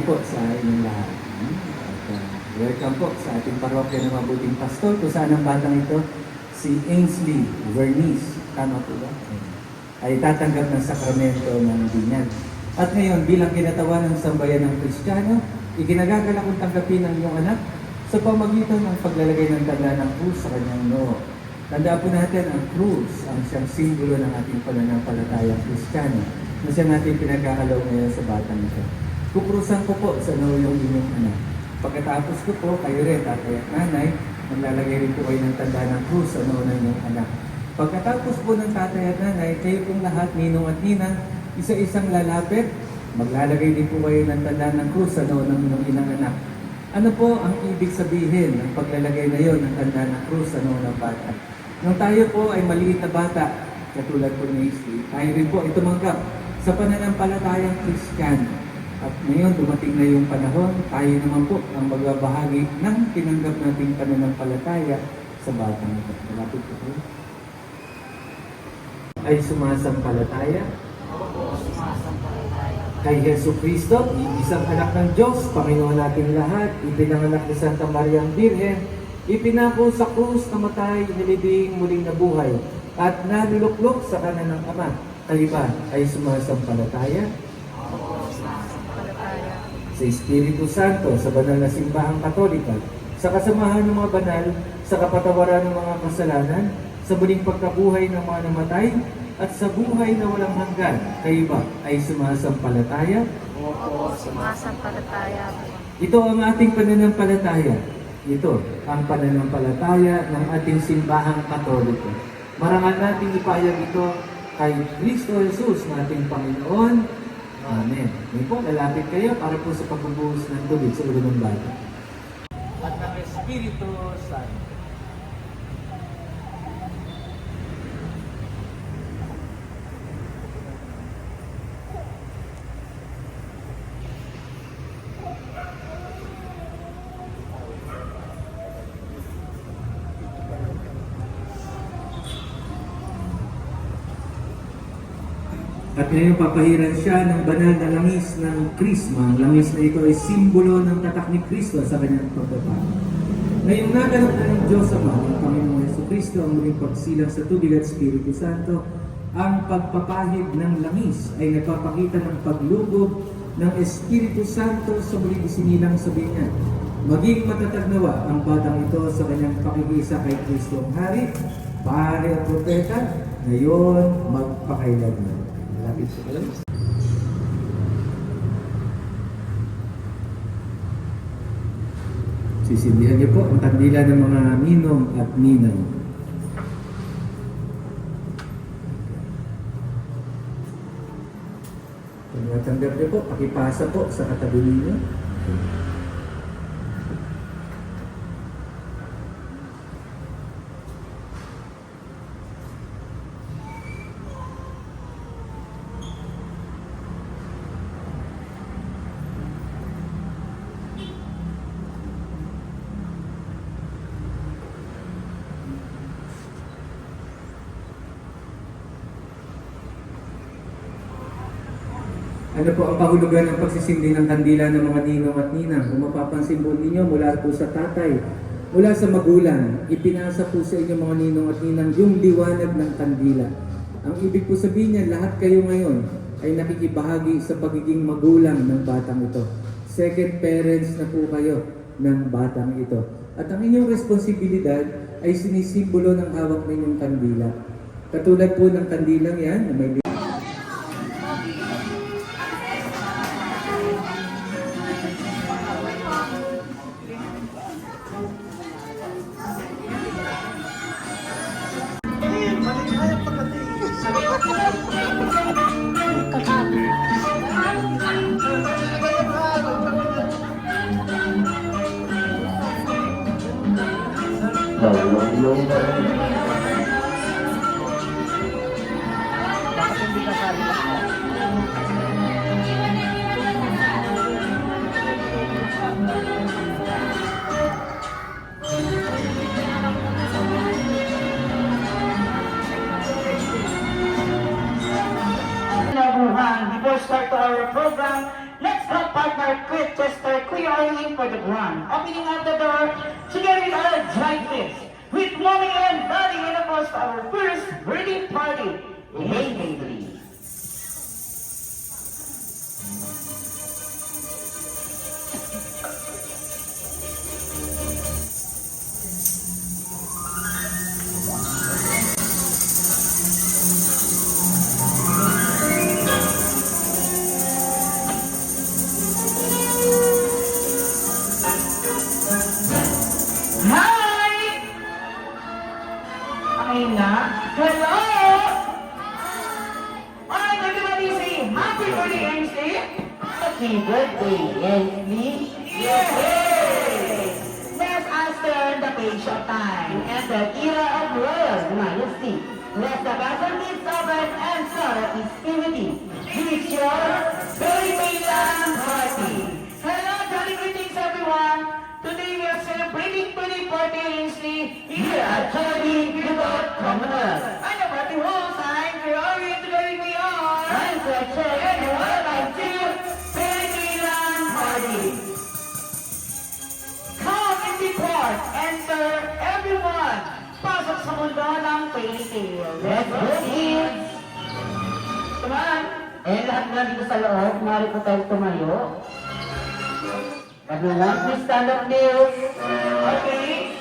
po sa inyong lahat. Welcome po sa ating parokya ng mabuting pastor. Kung saan ang batang ito, si Ainsley Vernice, tama po ba? Ay tatanggap ng sakramento ng binyag. At ngayon, bilang kinatawan ng sambayan ng Kristiyano, iginagagalak kong tanggapin ang iyong anak sa pamagitan ng paglalagay ng tanda ng krus sa kanyang noo. Tandaan po natin ang krus, ang siyang simbolo ng ating pananampalatayang Kristiyano na siya natin pinag-aalaw ngayon sa batang ito. Kukrusan ko po sa noo yung inyong anak. Pagkatapos ko po, kayo rin, tatay at nanay, maglalagay rin po kayo ng tanda ng krus sa noo ng inyong anak. Pagkatapos po ng tatay at nanay, kayo pong lahat, ninong at ninang, isa-isang lalapit, maglalagay din po kayo ng tanda ng krus sa noo ng inyong inang anak. Ano po ang ibig sabihin ng paglalagay na yon ng tanda ng krus sa noo ng bata? Nung tayo po ay maliit na bata, katulad po ni Ainsley, tayo rin po ay tumanggap sa pananampalatayang Kristiyano. At ngayon, dumating na yung panahon, tayo naman po ang magbabahagi ng tinanggap nating pananampalataya sa batang ito. Malapit po po. Ay sumasampalataya kay Yesu Cristo, isang anak ng Diyos, Panginoon natin lahat, ipinanganak ni Santa Maria ang Birhen, ipinako sa krus, namatay, nilibing, muling nabuhay, at naluluklok sa kanan ng Ama. Kayo ba ay sumasampalataya? Sa Espiritu Santo, sa banal na simbahang Katolika, sa kasamahan ng mga banal, sa kapatawaran ng mga kasalanan, sa muling pagkabuhay ng mga namatay, at sa buhay na walang hanggan, kayo ba ay sumasampalataya? Oo, sumasampalataya. Ito ang ating pananampalataya. Ito ang pananampalataya ng ating simbahang Katoliko. Marangal natin ipahayag ito kay Kristo Jesus na ating Panginoon. Amen. Ngayon po, lalapit kayo para po sa pagbubuhos ng tubig sa ulo ng bata. At ng Espiritu Santo. At ngayon papahiran siya ng banal na langis ng Krisma. Ang langis na ito ay simbolo ng tatak ni Kristo sa kanyang pagbabago. Ngayong naganap na ng Diyos Ama, ng Panginoon Yesu Kristo, ang muling pagsilang sa tubig at Espiritu Santo, ang pagpapahid ng langis ay nagpapakita ng paglugob ng Espiritu Santo sa muling isinilang sa binyag. Maging matatag nawa ang batang ito sa kanyang pakikisa kay Kristo ang Hari, Pare at Propeta, ngayon magpakailanman. Lapit sa kalam. Sisindihan niyo po ang kandila ng mga ninong at ninang. Kung natanggap niyo po, pakipasa po sa katabi ninyo. Ano po ang kahulugan ng pagsisindi ng kandila ng mga ninong at ninang? Kung mapapansin po ninyo, mula po sa tatay, mula sa magulang, ipinasa po sa inyo mga ninong at ninang yung liwanag ng kandila. Ang ibig po sabihin niya, lahat kayo ngayon ay nakikibahagi sa pagiging magulang ng batang ito. Second parents na po kayo ng batang ito. At ang inyong responsibilidad ay sinisimbolo ng hawak ninyong kandila. Katulad po ng kandilang yan, na may Before start to our program, let's help partner start clearing for the ground. Opening up the door together with our dry fish. With mommy and daddy and of course our first birthday party. Hey, baby. Hi! Aina, hello! Alright, everybody say happy birthday, Ainsley! Happy birthday, Ainsley! Yay! Let's usher the page of time and the era of royal majesty. Let the battle be sovereign and sorrow is purity. It's your birthday party! Hello, jolly greetings everyone! Today we are celebrating 24th Ainsley here at Jollibee Resort Commonwealth. I'm the party host, I'm Ferrari, and today we are... I'm Fletcher, and welcome to Pilipinan Party. Come and be part, enter everyone. Pasok sa mundo ng fairy tale. Let's go, kids! Come on! Eh, lahat na dito sa loob, maaari po tayo tumayo. Everyone, please stand up, please. Okay.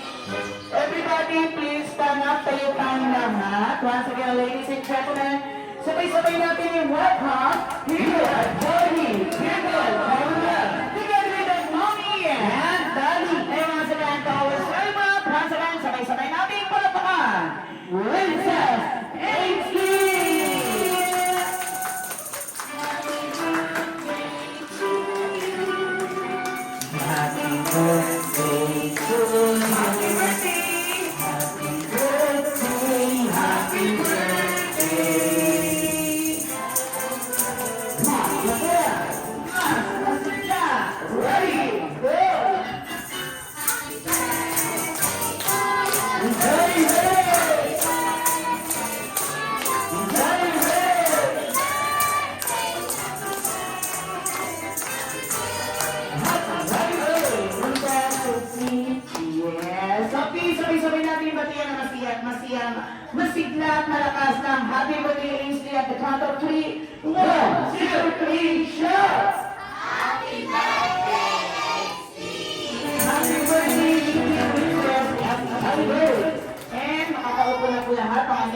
Everybody, please stand up. Tayo tayong lahat. Once again, ladies and gentlemen, sabay-sabay natin yung welcome here at Jollibee Resort Commonwealth. Together with the mommy and daddy. And once again, to our servant, once again, sabay-sabay natin palapakan. Princess Ainsley! Happy birthday to you. Happy birthday. Happy birthday. Happy birthday. Ready, go. Yes. Sabay-sabay natin batiyan na masiyang, masigla at malakas ng happy birthday Ainsley at the count of 3. 1, 2, 3, shout! Happy birthday, Princess! Happy birthday! And makakaupo na po lahat, mga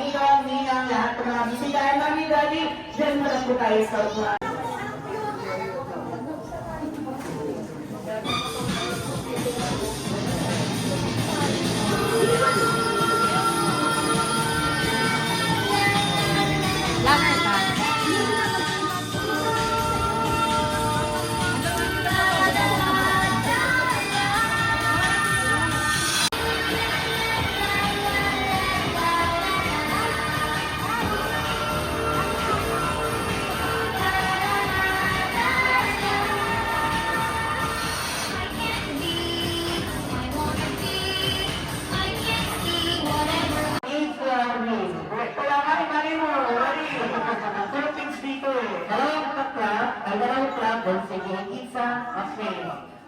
ninang, lahat ng mga bisitahan namin, daddy. Diyan mo na po tayo sa upuan.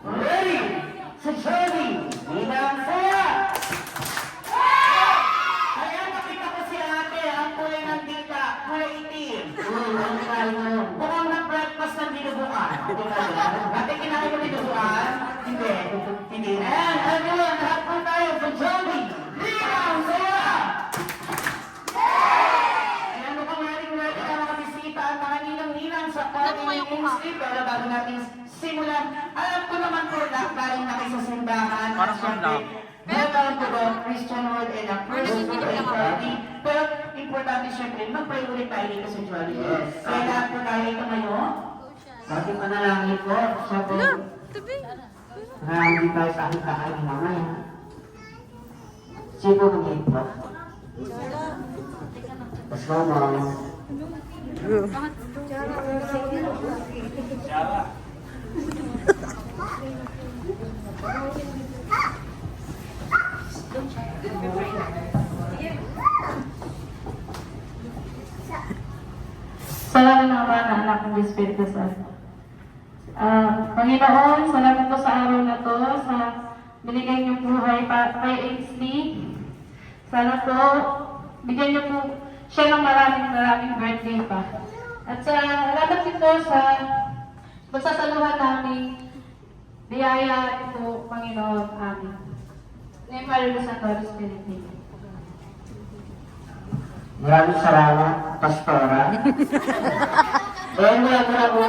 Ready? Sa Jollibee, Ninang Saya! Kaya nakita ko si ate, ang kulay ng dita, kulay itim. Mukhang nag-breakfast ng dinubuan. Ate, kinain mo dinubuan? Hindi. Hindi. And everyone, lahat po tayo sa Jollibee, Ninang Saya! Ayan mo kung natin natin ang mga bisita at mga ninang-ninang sa party ng Ainsley. Pero bago natin simulan, alam ko naman po na galing na kayo sa simbahan. Para sa love. Welcome to the Christian world and a first birthday party. Pero importante syempre, mag-pray ulit tayo dito sa Jollibee. Yes. Kaya lahat po tayo ito ngayon. Sa ating panalangin po, siya po. Hindi tayo sa aking kakain mamaya. Siya po mag-iit po. Let's go, mom. Salamat ng Ama, ng Anak, ng Espiritu Santo. Panginoon, salamat po sa araw na to, sa binigay niyong buhay kay Ainsley. Sana po, bigyan niyo po siya ng maraming birthday pa. At salamat din po sa pagsasaluhan namin, biyaya ito, Panginoon, amin. Ni Mario Santos, Pilipino. Maraming salamat, Pastora. Mula po ito.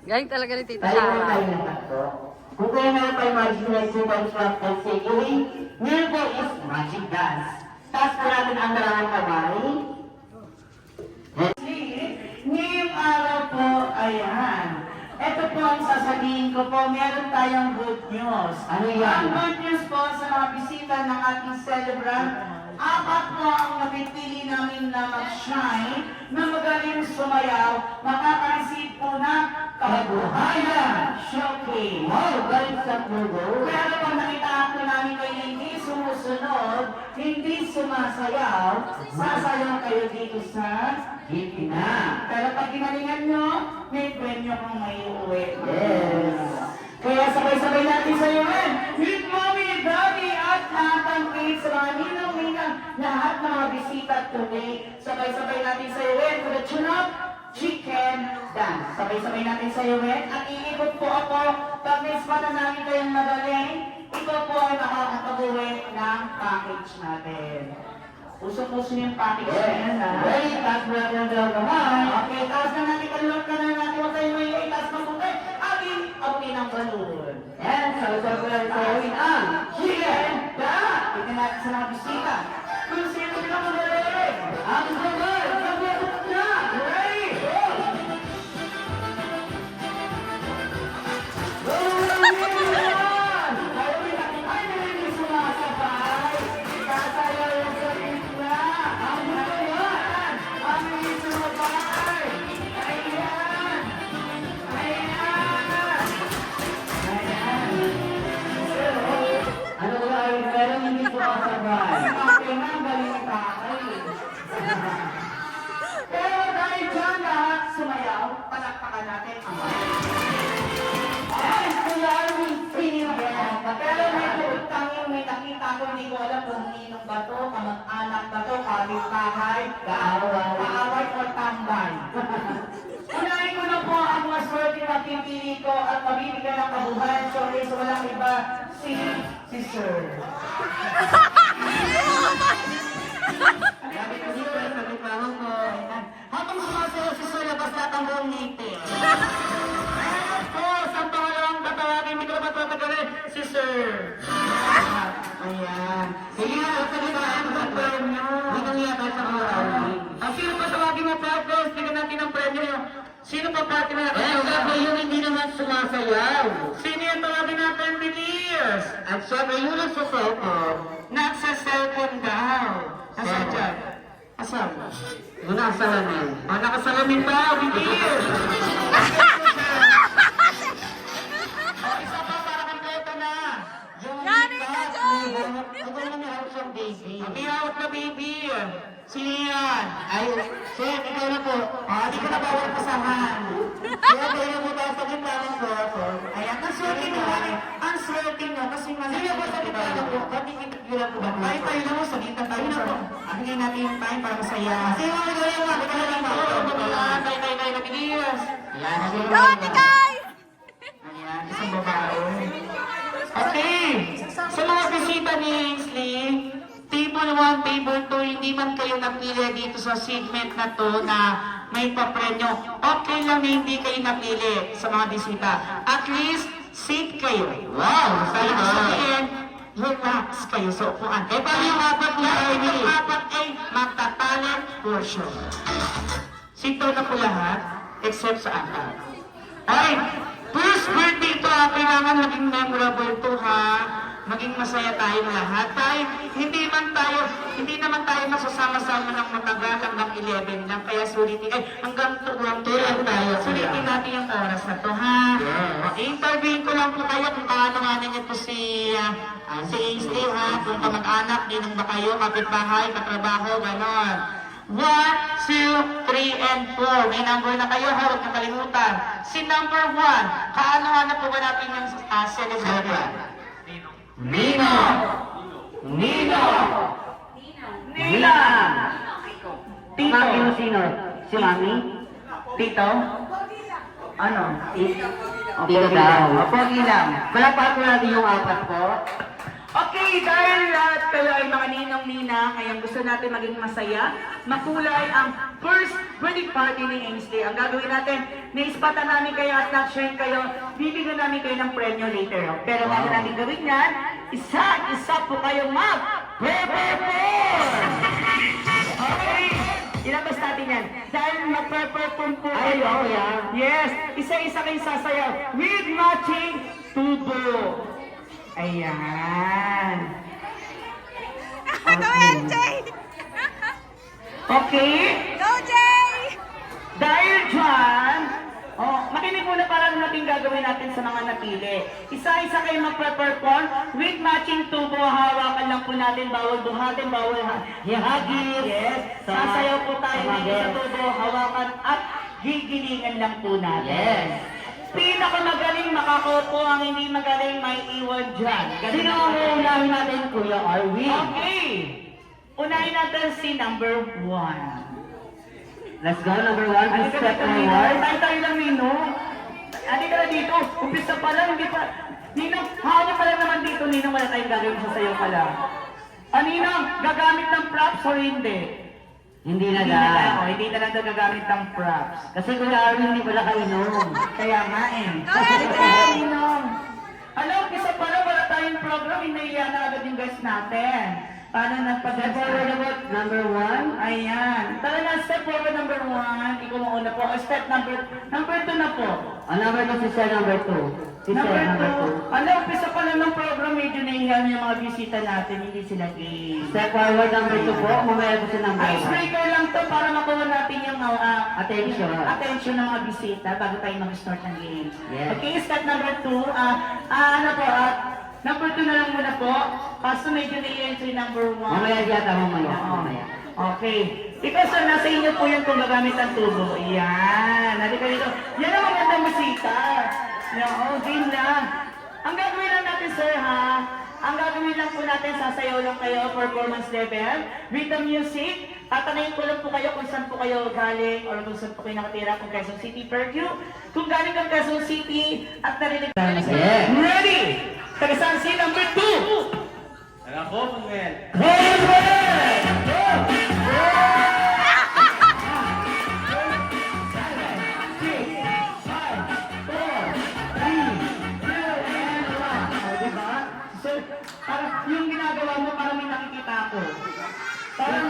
Galing talaga ni Tita Tayo Sarah. tayo ng tatlo. Kung kayo na pa imagine si Bangshot and Siguri, ngayon po is magic dance. Taas po natin ang dalawang kamay. Ngayong araw po, ayan. Ito po ang sasabihin ko po, meron tayong good news. Ano yan? Ang good news po sa mga bisita ng ating celebrant, apat po ang napipili namin na mag-shine, na magaling sumayaw, makaka-receive po ng kabuhayan showcase. Wow, galing sa Google. Pero pag nakita po namin kayo hindi sumusunod, hindi sumasayaw, sasayaw kayo dito sa gitna. Pero pag ginalingan nyo, may premyo kung may uwi. Yes. Kaya sabay-sabay natin sa iyo, with Mommy, Daddy, at lahat ng kids, sa mga ninang-ninang, lahat ng mga bisita today. Sabay-sabay natin sa iyo, for the tune-up chicken dance. Sabay-sabay natin sa iyo, at iikot po ako. Pag naispatan namin kayong magaling, ito po ay makakapag-uwi ng package natin. Usok-usok yung package na yan, ha? Ready, taas mo natin ang dalawang kamay. Okay, taas na natin, kalulog ka na natin, huwag tayo may taas ng bukay. Atin ang balon. Yan, sabi-sabi ko lang sa gawin ang chicken dance. Tignan natin sa mga bisita. Kung sino sila magaling. Ang sabay, sabay-sabay na. Ready, go! Pero dahil dyan lahat sumayaw, palakpakan natin ang mga. Ay, kuya, sino yan? Pero may putang yung may nakita ko, hindi ko alam kung ninong ba to, kamag-anak ba to, kapit-bahay, kaaway o tambay. Unahin ko na po ang mas worthy na pipili ko at mabibigyan ng kabuhayan. Sorry, so walang iba, si Sir. Habang sumasayaw si Sir, labas lahat ang buong ngipin. Ayan po, sa pangalawang tatawagin, hindi ko na matatagalin, si Sir. Ayan. Sige nga, sabihin sa premyo. Hindi kang yata sa karawin. Sino pa tawagin mo, partners? Tignan natin ang premyo. Sino pa party na natin? Siyempre, yung hindi naman sumasayaw. Sino yung tawagin natin, Bilias? At siyempre, yung nagsaselfon. Nagsaselfon daw. Asan dyan? Asan? Yung nakasalamin. Nakasalamin ba? Bilias! Isa pa para kang kota na. Yung Ito na may hawak siyang baby. May hawak na baby. Sino yan? Ay, Chef, ikaw na po. Hindi ka na bawal pasahan. Kaya kayo mo tayo sa gitna ng boto. Ayan, ang swerte nyo. Ang swerte nyo. Kasi sino po sa gitna ng boto? Ba't ikikila po ba? Tayo na mo, sa gitna tayo na po. Bigyan natin yung time para masaya. Sino mo ikaw yung mga? Ikaw na lang po. Tayo, nabilis. Ayan, ayan, isang babae. Okay, sa mga bisita ni Ainsley, table 1, table 2, hindi man kayo napili dito sa segment na to na may papremyo. Okay lang na hindi kayo napili sa mga bisita. At least, safe kayo. Wow! Sa ibig sabihin, relax kayo sa upuan. Eh, paano yung apat na ay? Yung apat ay magta-talent portion. Simple na po lahat, except sa apat. Ay, first birthday ito ha, kailangan maging memorable to ha. Maging masaya tayo lahat. Tayo, hindi naman tayo masasama-sama ng matagal hanggang 11 lang. Kaya sulitin, hanggang 2 lang tayo. Sulitin natin yung oras na to ha. Interviewin ko lang po kayo kung paano nga niyo po si Ainsley ha. Kung kamag-anak, ninong ba kayo, kapitbahay, katrabaho, ganon. 1, 2, 3, and 4. May number na kayo, ha? Huwag niyo kalimutan. Si number 1, kaano-ano po ba natin yung celebrity? Nino! Nino! Nina! Tito. Mami mo sino? Si Mami? Tito? Ano? Tito daw. Pogi lang. Palakpakan po natin yung apat po. Okay, dahil lahat kayo ay mga ninong-nina, kaya gusto natin maging masaya, makulay ang first wedding party ni Ainsley. Ang gagawin natin, naispatan namin kayo at na-share kayo, bibigyan namin kayo ng premyo later. Pero bago natin gawin yan, isa-isa po kayo mag-perform! Okay, ilabas natin yan. Dahil mag-perform po kayo. Yes, isa-isa kayo sasayaw with matching tubo. Ayan. Go, MJ! Okay? Go, Jay! Dahil dyan, makinig muna para natin gagawin natin sa mga napili. Isa-isa kayo magpe-perform with matching tubo. Hawakan lang po natin, bawal buhatin, bawal hihagis. Yes. Sasayaw po tayo dito sa tubo, hawakan at gigilingan lang po natin. Yes. Pinakamagaling makakaupo, ang hindi magaling may iwan dyan. Sino ang uunahin natin, Kuya Arwin? Okay. Unahin natin si number 1. Let's go, number 1. Ano Step ka dito, Nino? forward. Tayo lang, Nino. Ano ka na dito? Umpisa pa lang, hindi pa. Nino, hawak ka lang naman dito, Nino. Wala tayong gagawin sa sayo ka lang. Nino, gagamit ng props or hindi? Hindi na Hindi na lang. lang. Hindi na lang daw gagamit ng props. Kasi Kuya Arwin, hindi pala kainom. Kaya nga eh. Nino. Alam, umpisa pa lang, wala tayong program. Inahiya na agad yung guys natin. Paano Step forward nagpag-forward about number 1. Ayan. Tara na, step forward number 1. Ikaw mauna po. Step number 2 na po. Ang number 2, si Sir number 2. Si Sir Number number 2. Ano, umpisa pa lang ng program, medyo nahihiyan yung mga bisita natin, hindi sila gay. 2. Step forward number 2 po. Mamaya po si number 1. Icebreaker lang to para makuha natin yung Attention. attention ng mga bisita bago tayo mag-start ng game. Yes. Okay, step number 2. Number 2 na lang muna po. Kaso medyo na-entry number 1. Mamaya yata, mamaya. Mamaya. Okay. Ikaw sir, nasa inyo po yung kung gagamit ng tubo. Yan. Halika dito. Yan ang magandang bisita. Game lang. Ang gagawin lang natin sir ha, ang gagawin lang po natin, sasayaw lang kayo, performance level, with the music. Tatanayin ko lang po kayo kung saan po kayo galing or kung saan po kayo nakatira, kung Quezon City, Fairview. Kung galing kang Quezon City at narinig tayo na sir. Yeah. Ready? Tagasan si number 2. Alam ko, Manuel. Forward! Go! Yung ginagawa mo para may nakikita ako. Parang,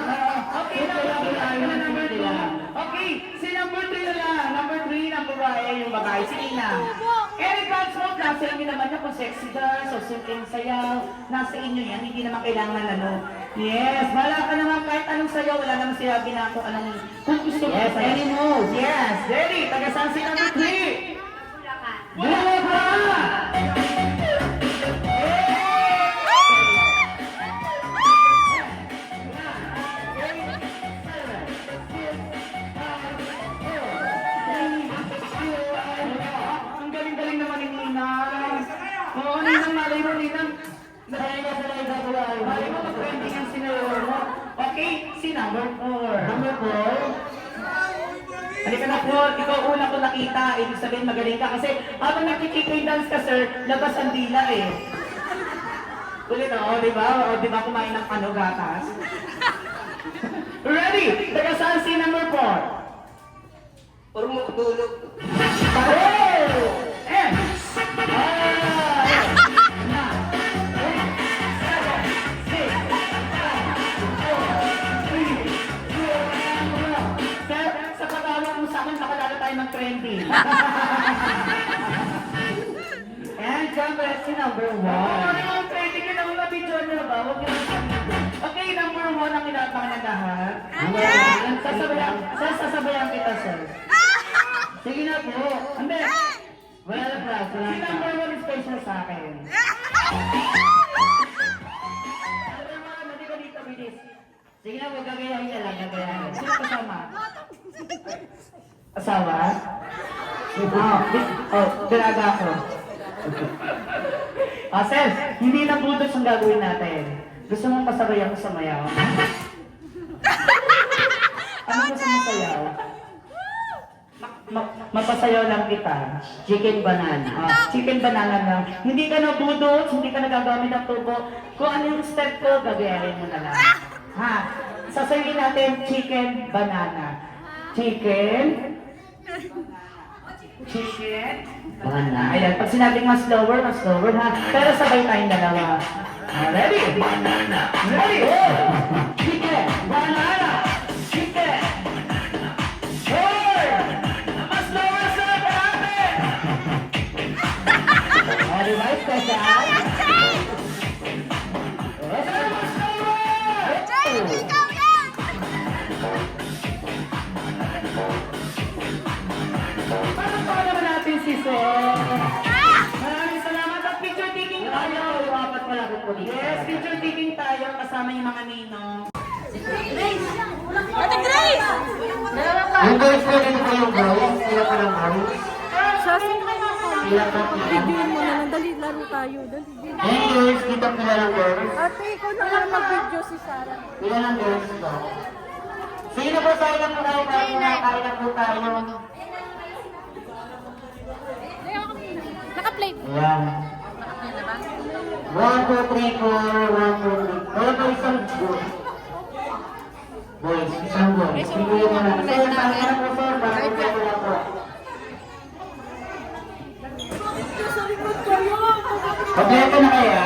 okay na, number 2. Okay, si number 3 na lang. Number 3, number 1, yung babae. Sige na. Any dance mo, nasa inyo naman yan kung sexy dance o simpleng sayaw. Nasa inyo yan, hindi naman kailangan ano. Yes, wala ka naman kahit anong sayaw. Wala naman sila ginako anong kung gusto mo. Yes, any moves. Yes, ready. Tagasan si number 3. Bulacan! Ang galing-galing naman ni Ninang. Oo, Ninang, malay mo, Ninang. Malay mo, mag-trending ang sinayaw mo. Okay, si number 4. Number 4. Halika na po, ikaw una ko nakita. Ibig sabihin magaling ka kasi habang nagkikipay dance ka, sir, labas ang dila eh. Ulit di ba? O, di ba kumain ng ano, gatas? Ready? Taga saan si number 4? Tulog. Sa pag-awag mo sa akin, nakalala tayo ng trending. And syempre, si number 1. Yung trending yun ang nabidyo nyo ba? Huwag nyo okay, number 1 ang inabangan ng lahat. Sasabayan kita, sir. Sige na po. Hindi. Wala na props. Wala Si na. number 1 special sa akin. Number 1, hindi ka dito, bilis. Sige na po, gagayahin niya lang, gagayahin. Sino kasama? Asawa? Dalaga ako. Sir, hindi na budos ang gagawin natin. Gusto mong pasabay ako sa mayaw? Ano gusto mong sayaw? Mapasayaw lang kita. Chicken banana. Chicken banana lang. Hindi ka na budos, hindi ka nagagamit ng tubo. Kung ano yung step ko, gagayahin mo na lang. Ha? Sasayin natin chicken banana. Chicken. Banana. Ayan, pag sinabing mas slower ha. Pero sabay tayong dalawa. Ready? Ready? Chicken, banana, chicken. Four! Mas slower sa natin! Ready, right, special? Mas slower! Paano naman natin si Sir? Maraming salamat at picture taking tayo. Apat pala ko dito. Yes, picture taking tayo kasama yung mga ninong. Ate Grace! Yung boys ko, dito po yung boys. Sila pa lang boys. Sasin Sila pa lang. mo na lang. Dali, laro tayo. Dali, dali. Hey girls, dito pila lang girls. Ate, ikaw na lang mag-video si Sarah. Pila lang girls to. Sige na po, tayo na po tayo. Tayo na po tayo. Naka-play. Ayan. 1, 2, 3, 4, 1, 2, 3. Wala pa isang boys. Boys, isang boys. Sige yung mga. Sir, tayo na po sir. Para po tayo na po. Kompleto na kaya?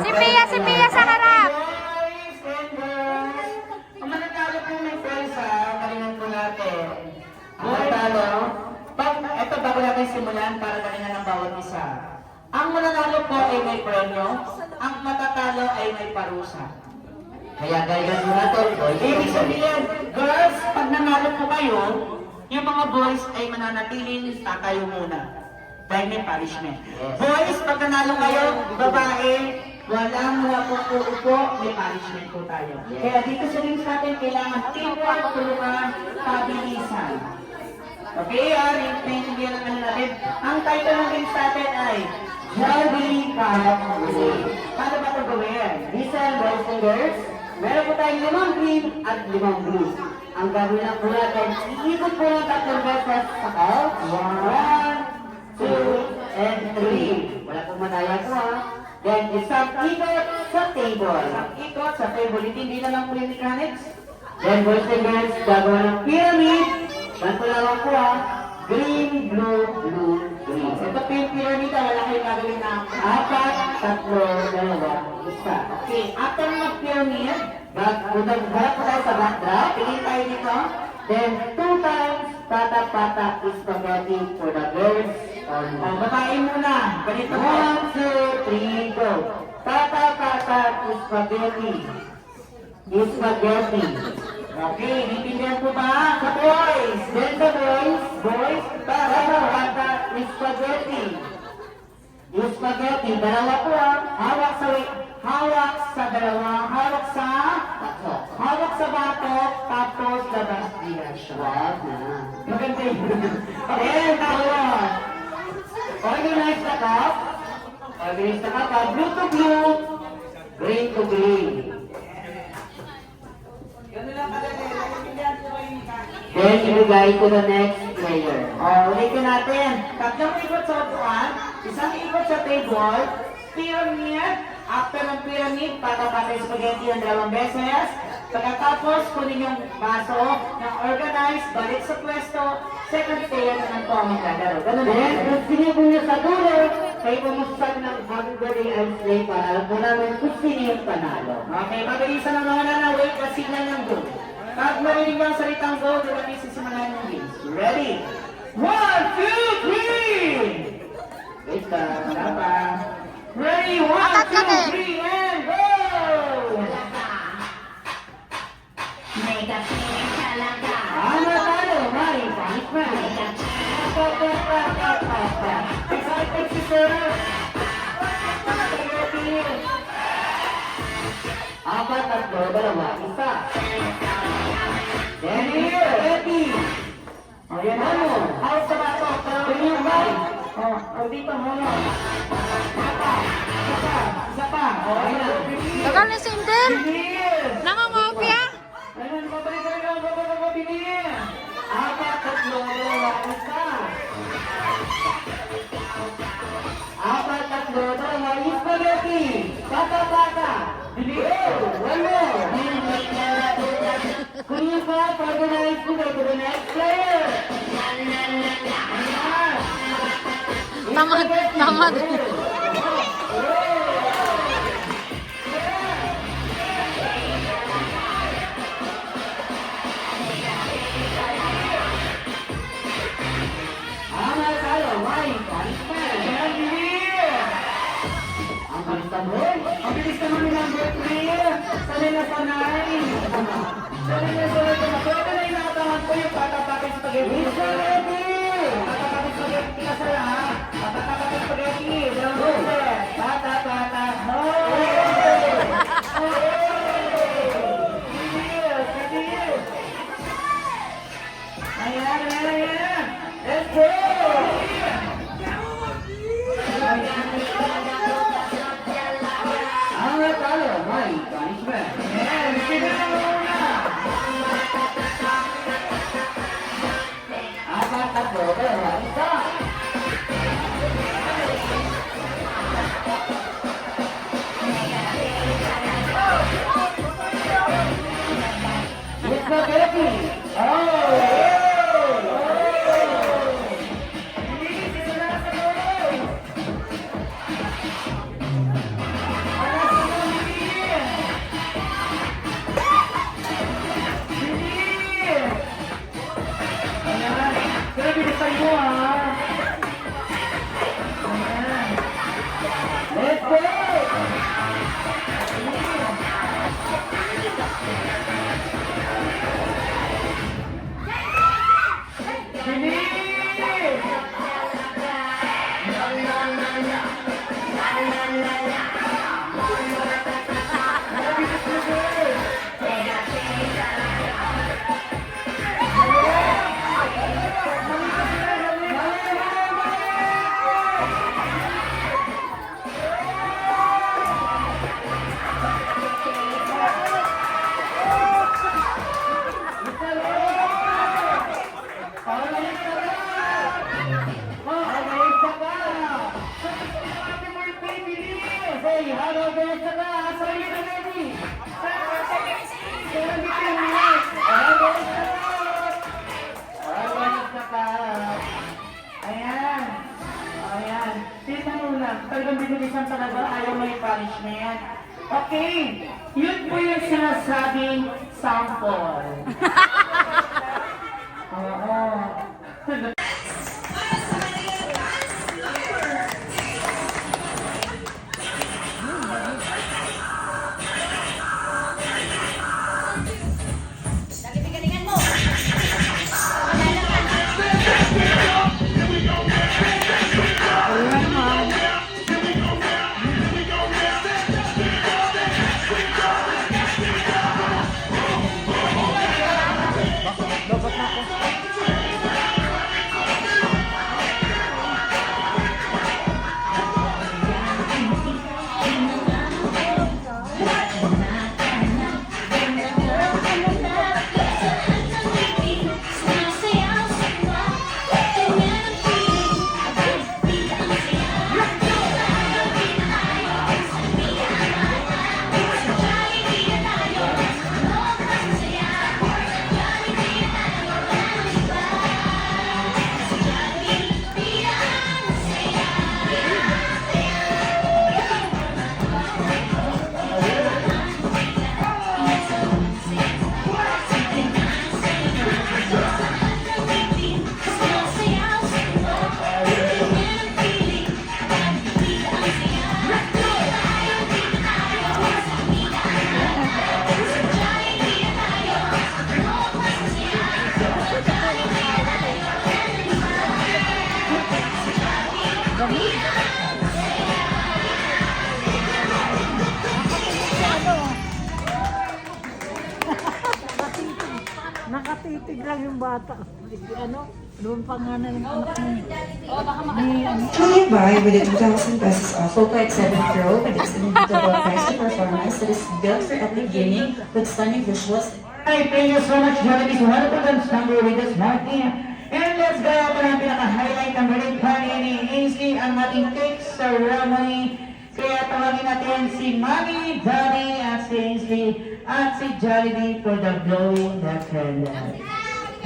Si Pia sa harap. Boys and girls, ang manatalo po may prize ha, galingan po natin. Ang manatalo, ito bago natin simulan para galingan ng bawat isa. Ang mananalo po ay may premyo, ang matatalo ay may parusa. Kaya galingan mo natin. Boys. Ibig sabihin, girls, pag nanalo po kayo, yung mga boys ay mananatiling tatayo muna. Dahil may punishment. Yes. Boys, pag nanalo kayo, babae, walang upo, may punishment po tayo. Yes. Kaya dito sa rings natin, kailangan teamwork, tulungan, pabilisan. Okay, naiintindihan naman natin. Ang title ng rings natin ay Juggling Cup Relay. Paano ba ito gawin? Listen, boys and girls. Meron po tayong 5 green at 5 blue. Ang gagawin lang po natin, iikot po ng 3 beses sa count. 1, 2, and 3. Wala pong madaya po ha. Then, isang ikot sa table. Ang ikot sa table, hindi na lang po yung mechanics. Then, boys and girls, gagawa ng pyramid. Ganito lang po ha. Green, blue, blue, green. Ito po yung pyramid, wala kayong gagawin na 4, 3, 2, 1. Okay, after mag-pyramid, Harap po tayo sa backdrop. tingin tayo dito. Then, 2 times, pata-pata spaghetti for the girls. Babae muna. Ganito po. 1, 2, 3, go. Pata-pata spaghetti. Spaghetti. Okay, naiintindihan po ba? Sa boys. Then the boys, Boys, pata-pata spaghetti. Spaghetti, dalawa po ah. hawak sa dalawa, Tatlo. hawak sa batok, tapos labas direction. Wag na. Maganda yun. Okay, tawag. Organize the cup. Organize the cup. Blue to blue. Green to green. Then, ibigay to the next player. Ulitin natin. Tatlong ikot sa upuan, isang ikot sa table, pyramid, after ng pyramid, pata-pata yung spaghetti ng 2 beses. Pagkatapos, kunin yung baso ng organized, balik sa pwesto, second player naman po ang maglalaro. Ganun na Then, yan. kung sino niyo sa dulo, kayo po magsasabi ng happy birthday and slay para alam po namin kung sino yung panalo. Okay, mabilisan ang mga nanaway at signal ng go. Pag marinig ang salitang go, doon natin sisimulan yung games. Ready? 1, 2, 3! Wait lang. Wala pa. Ready? 1, 2, 3, and go! Ano tayo? Mari, pangit na. Excited si Sir! Ako Apat, tatlo, dalawa, isa. Ready, ready. O, yan ano. Hawak sa bato. Ganyan ba? O, dito muna. Isa pa. O, ayan. Tagal na si Indel. Bilis. Nangangopia. Ayun, babalik ka lang, babalik. Apat, tatlo, dalawa, isa. Apat, tatlo, dalawa, spaghetti. Bata. Bilis. One more. Kunin pa, organize ko to the next player. Tamad. Ama tayo, may punishment. Yan, bilis. Ang bilis naman. Ang bilis naman ni number 3. Sanay na sanay. Sanay na sanay. Pwede na inakatangan ko yung patapakin spaghetti. It's ready. Patapakin spaghetti ka sa lahat. Patapakin spaghetti. Pata. Bilis. Ayan. Let's go. Ang talo, may punishment. Ayan, sige na muna. Apat, tatlo, dalawa, isa. Spaghetti. Let's go! Ayan. Tignan mo lang. Talagang binulisan talaga. Ayaw may punishment. Okay. Yun po yung sinasabing sample. Oo. bata. Ano? Doon pa nga na ng anak mo. By with a 2,000 pesos off Foca X7 Pro with its inimitable fashion performance that is built for epic gaming with stunning visuals. Alright, thank you so much, Jollibee. So, wonderful dance number with us, Martin. And let's go po ng pinaka-highlight ng birthday ni Ainsley, ang ating cake ceremony. Kaya tawagin natin si Mommy, Daddy, at si Ainsley, at si Jollibee for the blowing the candle.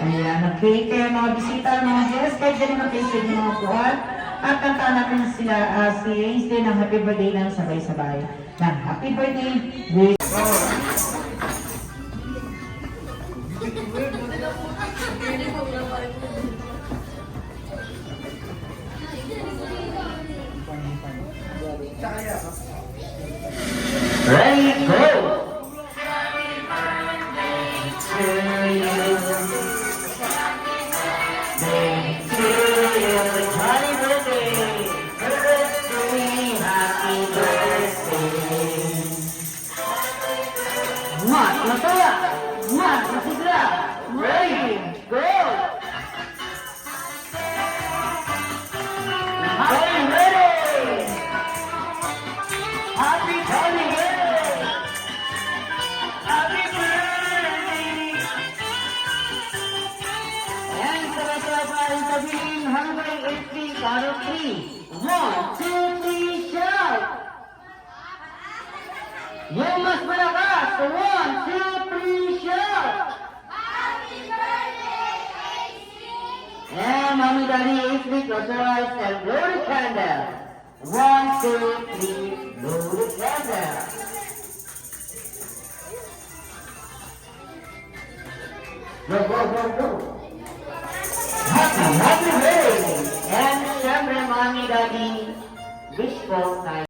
Ayan, okay. Kaya mga bisita, mga guests, kahit din mga faces ng mga buwan, at kantaan natin sila si Ainsley ng happy birthday ng sabay-sabay. Ng happy birthday with... Ready, go! Count of 3. 1, 2, 3, shout! Yung mas malakas! 1, 2, 3, shout! Happy birthday, AC! And Mommy, Daddy, AC, close your eyes and blow the candle. 1, 2, 3, blow the candle. Go, go, go, go! Happy birthday! And syempre, Mommy, Daddy, wish ko tayo.